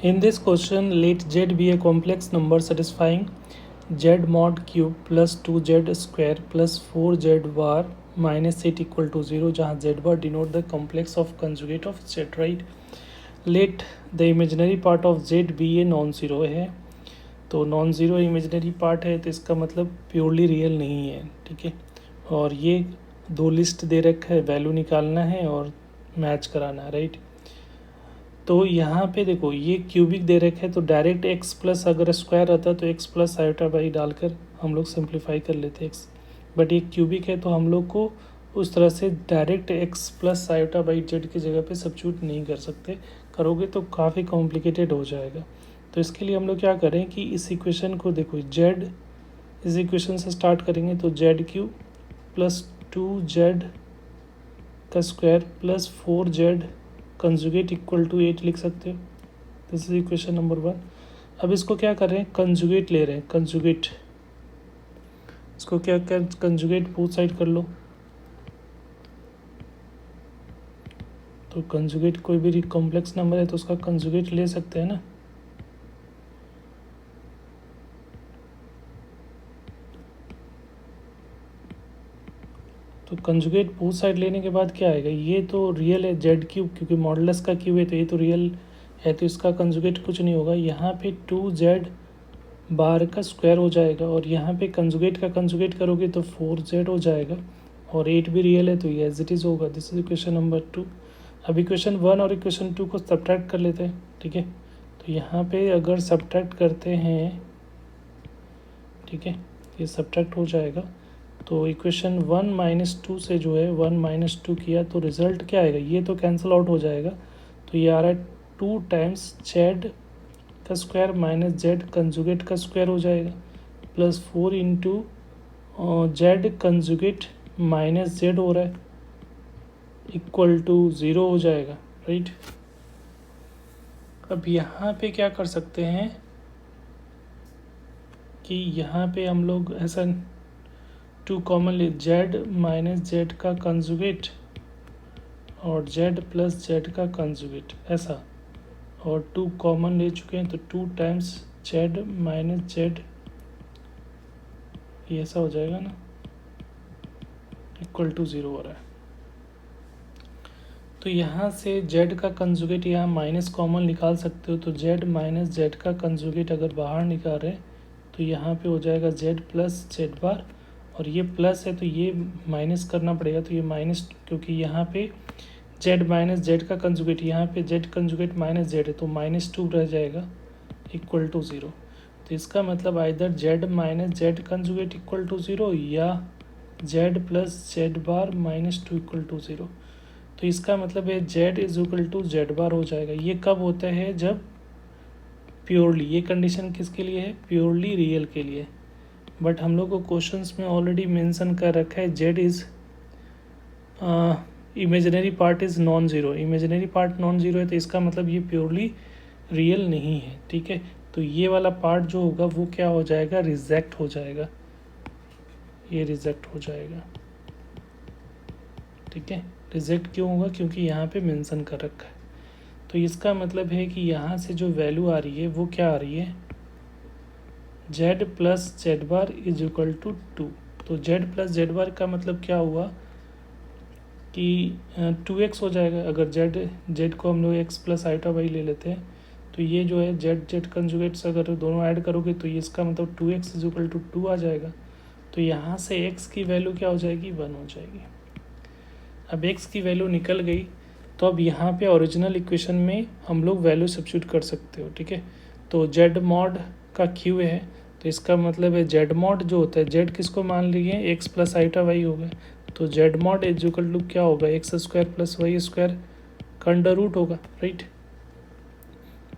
In this question, let z be a complex number satisfying z mod cube plus 2z square plus 4z bar minus 8 equal to 0, जहाँ z bar denote the complex of conjugate of z, right? Let the imaginary part of z be a non-zero है, तो non zero imaginary part है तो इसका मतलब purely real नहीं है, ठीक है। और ये दो लिस्ट दे रखा है, वैल्यू निकालना है और मैच कराना है, राइट। तो यहाँ पे देखो ये क्यूबिक दे रखा है तो डायरेक्ट x प्लस अगर स्क्वायर रहता तो x प्लस आयोटा बाई डालकर हम लोग सिंप्लीफाई कर लेते x, बट ये क्यूबिक है तो हम लोग को उस तरह से direct x plus iota by Z की जगह पे सब्स्टिट्यूट नहीं कर सकते, करोगे तो काफ़ी कॉम्प्लिकेटेड हो जाएगा। तो इसके लिए हम लोग क्या करें कि इस इक्वेशन को देखो z इस इक्वेशन से स्टार्ट करेंगे तो जेड क्यू प्लस 2z का square plus 4z conjugate equal to 8 लिख सकते हो। This is equation number 1। अब इसको क्या कर रहे हैं, कंजुगेट ले रहे हैं, कंजुगेट। इसको क्या कर कंजुगेट बोथ साइड कर लो, तो कंजुगेट कोई भी कॉम्प्लेक्स नंबर है तो उसका कंजुगेट ले सकते हैं ना। तो कंजुगेट बोथ साइड लेने के बाद क्या आएगा, ये तो रियल है जेड क्यूब, क्योंकि मॉडुलस का क्यूब है तो ये तो रियल है, तो इसका कंजुगेट कुछ नहीं होगा। यहाँ पे 2z बार का स्क्वायर हो जाएगा और यहाँ पे कंजुगेट का कंजुगेट करोगे तो 4z हो जाएगा, और 8 भी रियल है तो ये एज इट इज़ होगा। This is equation number 2। अब इक्वेशन 1 और इक्वेशन 2 को सब्ट्रैक्ट कर लेते हैं, ठीक है। तो यहाँ पे अगर सब्ट्रैक्ट करते हैं, ठीक है, ये सब्ट्रैक्ट हो जाएगा। तो इक्वेशन 1 माइनस 2 से जो है 1 माइनस 2 किया तो रिज़ल्ट क्या आएगा, ये तो कैंसिल आउट हो जाएगा, तो ये आ रहा है 2 टाइम्स जेड का स्क्वायर माइनस जेड कंजुगेट का स्क्वायर हो जाएगा plus 4 into Z conjugate minus Z हो रहा है इक्वल टू 0 हो जाएगा, राइट। अब यहाँ पे क्या कर सकते हैं कि यहाँ पे हम लोग ऐसा 2 कॉमन ले, जेड माइनस जेड का कंजुगेट और जेड प्लस जेड का कंजुगेट ऐसा, और 2 कॉमन ले चुके हैं तो 2 टाइम्स जेड माइनस जेड, ये ऐसा हो जाएगा ना, इक्वल टू 0 हो रहा है। तो यहाँ से जेड का कंजुगेट यहाँ माइनस कॉमन निकाल सकते हो, तो जेड माइनस जेड का कंजुगेट अगर बाहर निकाल रहे तो यहाँ पे हो जाएगा जेड प्लस जेड बार, और ये प्लस है तो ये माइनस करना पड़ेगा, तो ये माइनस, क्योंकि यहाँ पे जेड माइनस जेड का कंजुगेट, यहाँ पे जेड कंजुगेट माइनस जेड है तो -2 रह जाएगा इक्वल टू 0। तो इसका मतलब either z minus z conjugate equal to 0 या z plus z bar -2 equal to 0। तो इसका मतलब है z is equal to z bar हो जाएगा। ये कब होता है, जब प्योरली, ये कंडीशन किसके लिए है, प्योरली रियल के लिए। बट हम लोग को क्वेश्चंस में ऑलरेडी मेंशन कर रखा है Z is imaginary part is non zero, imaginary part non zero है तो इसका मतलब ये प्योरली रियल नहीं है, ठीक है। तो ये वाला पार्ट जो होगा वो क्या हो जाएगा, रिजेक्ट हो जाएगा, ये रिजेक्ट हो जाएगा, ठीक है। रिजेक्ट क्यों होगा, क्योंकि यहाँ पे मेंशन कर रखा है। तो इसका मतलब है कि यहाँ से जो वैल्यू आ रही है वो क्या आ रही है, z plus z bar is equal to 2। तो जेड प्लस जेड बार का मतलब क्या हुआ कि 2x हो जाएगा। अगर जेड को हम लोग x प्लस आइटा बाई ले लेते हैं तो ये जो है जेड कंजुगेट्स अगर दोनों ऐड करोगे तो ये इसका मतलब 2x इज इक्वल टू 2 आ जाएगा। तो यहाँ से x की वैल्यू क्या हो जाएगी, 1 हो जाएगी। अब x की वैल्यू निकल गई तो अब यहाँ पे ओरिजिनल इक्वेशन में हम लोग वैल्यू सब्स्टिट्यूट कर सकते हो, ठीक है। तो जेड मॉड का क्यू है तो इसका मतलब है जेड मॉड जो होता है, जेड किसको मान लिए, एक्स प्लस आइटा वाई हो गया, तो z mod is equal to क्या होगा, x square plus y square का अंडर रूट होगा, राइट।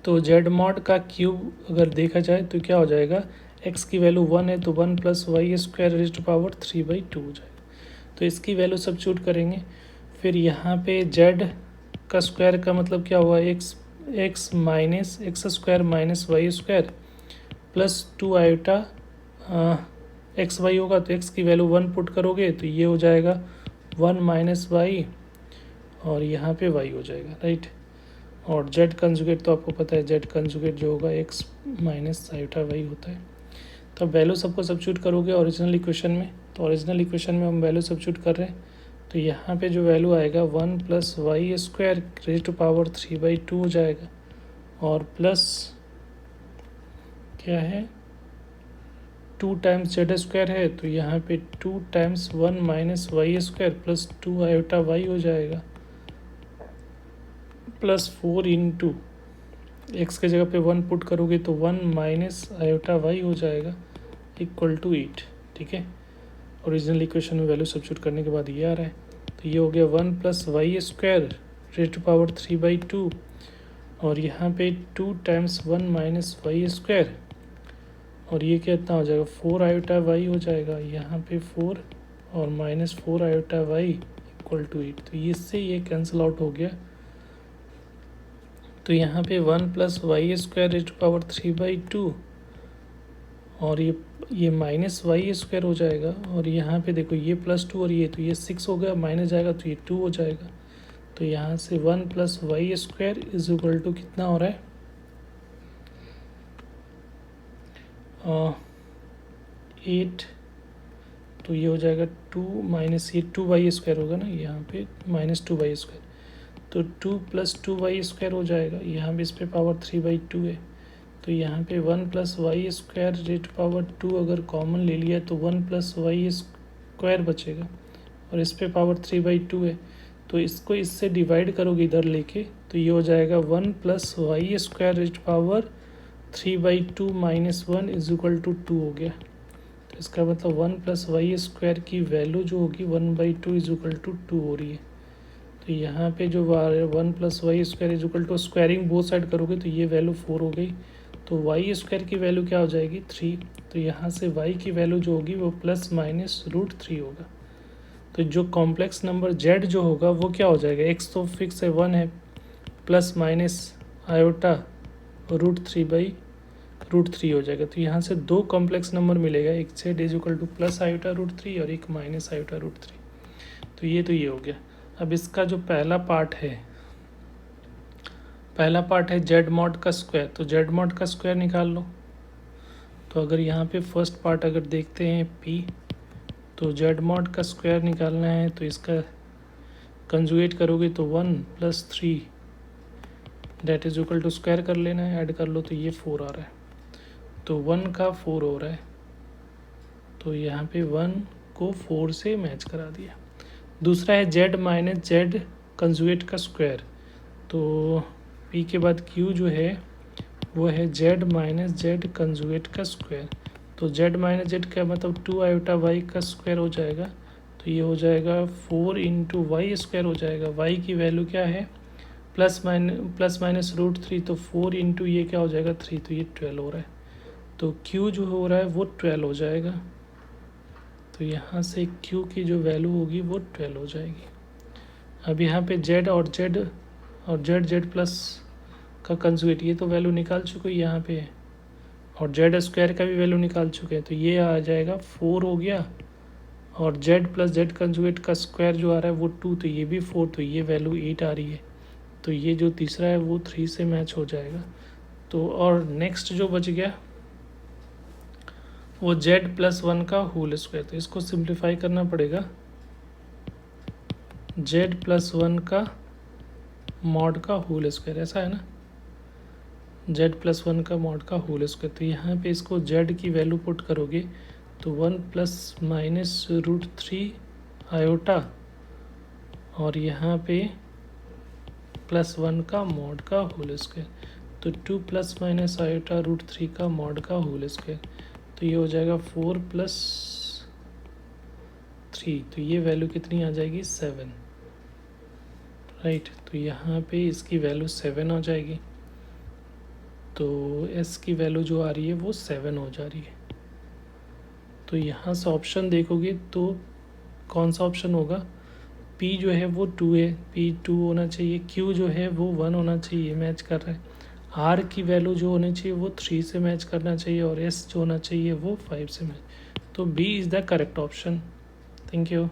तो जेड मॉड का क्यूब अगर देखा जाए तो क्या हो जाएगा, एक्स की वैल्यू 1 है तो 1 plus y square raise to power 3/2 हो जाएगा। तो इसकी वैल्यू सब्स्टिट्यूट करेंगे, फिर यहाँ पे जेड का स्क्वायर का मतलब क्या हुआ, x minus x square minus y square plus 2 iota x y होगा, तो एक्स की वैल्यू 1 पुट करोगे तो ये हो जाएगा 1 माइनस वाई और यहाँ पे वाई हो जाएगा, राइट। और जेड कंजुगेट तो आपको पता है, जेड कंजुगेट जो होगा एक्स माइनस आयोटा वाई होता है। तो अब वैल्यू सबको सब्स्टिट्यूट करोगे ओरिजिनल इक्वेशन में, तो ओरिजिनल इक्वेशन में हम वैल्यू सब्स्टिट्यूट कर रहे हैं, तो यहाँ पे जो वैल्यू आएगा 1 plus y square raise to power 3/2 हो जाएगा, और प्लस क्या है 2 टाइम्स जेड स्क्वायर है, तो यहाँ पे 2 times 1 minus y square plus 2 iota y हो जाएगा, प्लस 4 इंटू एक्स के जगह पे 1 पुट करोगे तो 1 माइनस आयोटा वाई हो जाएगा इक्वल टू 8। ठीक है, ओरिजिनल इक्वेशन में वैल्यू सब्स्टिट्यूट करने के बाद ये आ रहा है, तो ये हो गया 1 plus y square raise to power 3/2, और यहाँ पे 2 टाइम्स 1 माइनस वाई स्क्वायर, और ये कितना हो जाएगा 4 आयोटा वाई हो जाएगा, यहाँ पे 4 और minus 4 iota y equal to 8। तो इससे ये कैंसिल आउट हो गया, तो यहाँ पे 1 plus y square raise to power 3/2, और ये माइनस वाई स्क्वायर हो जाएगा, और यहाँ पे देखो ये +2 और ये, तो ये 6 हो गया, माइनस जाएगा तो ये 2 हो जाएगा, तो यहाँ से 1 plus y square is equal to कितना हो रहा है 8, तो ये हो जाएगा 2 माइनस ये 2y स्क्वायर होगा ना, यहाँ पे माइनस 2y स्क्वायर, तो 2 प्लस 2y स्क्वायर हो जाएगा, यहाँ पे इस पर पावर 3/2 है, तो यहाँ पे 1 plus y square raise power 2 अगर कॉमन ले लिया तो 1 प्लस वाई स्क्वायर बचेगा, और इस पे पावर 3/2 है, तो इसको इससे डिवाइड करोगे इधर लेके, तो ये हो जाएगा 1 plus y square raise power 3/2 माइनस 1 इज इक्वल टू 2 हो गया। तो इसका मतलब 1 प्लस वाई स्क्वायर की वैल्यू जो होगी 1/2 इज इक्वल टू 2 हो रही है। तो यहाँ पे जो 1 plus y square is equal to squaring both side करोगे तो ये वैल्यू 4 हो गई, तो वाई स्क्वायर की वैल्यू क्या हो जाएगी 3, तो यहाँ से वाई की वैल्यू जो होगी वो +-√3 होगा। तो जो कॉम्प्लेक्स नंबर जेड जो होगा वो क्या हो जाएगा, एक्स तो फिक्स है 1 है, प्लस माइनस आयोटा √3/√3 हो जाएगा। तो यहाँ से 2 कॉम्प्लेक्स नंबर मिलेगा, एक Z is equal two plus iota √3 और एक माइनस आयोटा √3। तो ये हो गया। अब इसका जो पहला पार्ट है जेड मॉड का स्क्वायर, तो जेड मॉड का स्क्वायर निकाल लो। तो अगर यहाँ पे फर्स्ट पार्ट अगर देखते हैं पी, तो जेड मॉड का स्क्वायर निकालना है, तो इसका कंजुगेट करोगे तो 1 + 3 that is equal to square कर लेना है, ऐड कर लो तो ये 4 आ रहा है, तो 1 का 4 हो रहा है, तो यहाँ पे 1 को 4 से मैच करा दिया। दूसरा है जेड माइनस जेड कंजुगेट का स्क्वायर, तो पी के बाद क्यू जो है वो है जेड माइनस जेड कंजुगेट का स्क्वायर, तो जेड माइनस जेड का मतलब 2 आयोटा वाई का स्क्वायर हो जाएगा, तो ये हो जाएगा 4 इंटू वाई स्क्वायर हो जाएगा। वाई की वैल्यू क्या है +-√3, तो 4 इंटू ये क्या हो जाएगा 3, तो ये 12 हो रहा है, तो क्यू जो हो रहा है वो 12 हो जाएगा। तो यहाँ से क्यू की जो वैल्यू होगी वो 12 हो जाएगी। अब यहाँ पे जेड और जेड प्लस का कंजुगेट, ये तो वैल्यू निकाल चुके हैं यहाँ पे, और जेड स्क्वायर का भी वैल्यू निकाल चुके हैं, तो ये आ जाएगा 4 हो गया, और जेड प्लस जेड कंजुगेट का स्क्वायर जो आ रहा है वो 2, तो ये भी 4, तो ये वैल्यू 8 आ रही है, तो ये जो तीसरा है वो 3 से मैच हो जाएगा। तो और नेक्स्ट जो बच गया वो z+1 का होल स्क्वायर, तो इसको सिंप्लीफाई करना पड़ेगा, z+1 का मॉड का होल स्क्वायर, ऐसा है ना, z+1 का मॉड का होल स्क्वायर। तो यहाँ पे इसको z की वैल्यू पुट करोगे तो 1 +-√3 आयोटा, और यहाँ पे +1 का मॉड का होल स्क्वायर, तो 2 ± आयोटा √3 का मॉड का होल स्क्वायर, तो ये हो जाएगा 4 + 3, तो ये वैल्यू कितनी आ जाएगी 7, राइट। तो यहाँ पे इसकी वैल्यू 7 हो जाएगी, तो s की वैल्यू जो आ रही है वो 7 हो जा रही है। तो यहाँ से ऑप्शन देखोगे तो कौन सा ऑप्शन होगा, P जो है वो 2 है, P 2 होना चाहिए, Q जो है वो 1 होना चाहिए, मैच कर रहा है, R की वैल्यू जो होनी चाहिए वो 3 से मैच करना चाहिए, और S जो होना चाहिए वो 5 से मैच, तो B is the correct option. Thank you.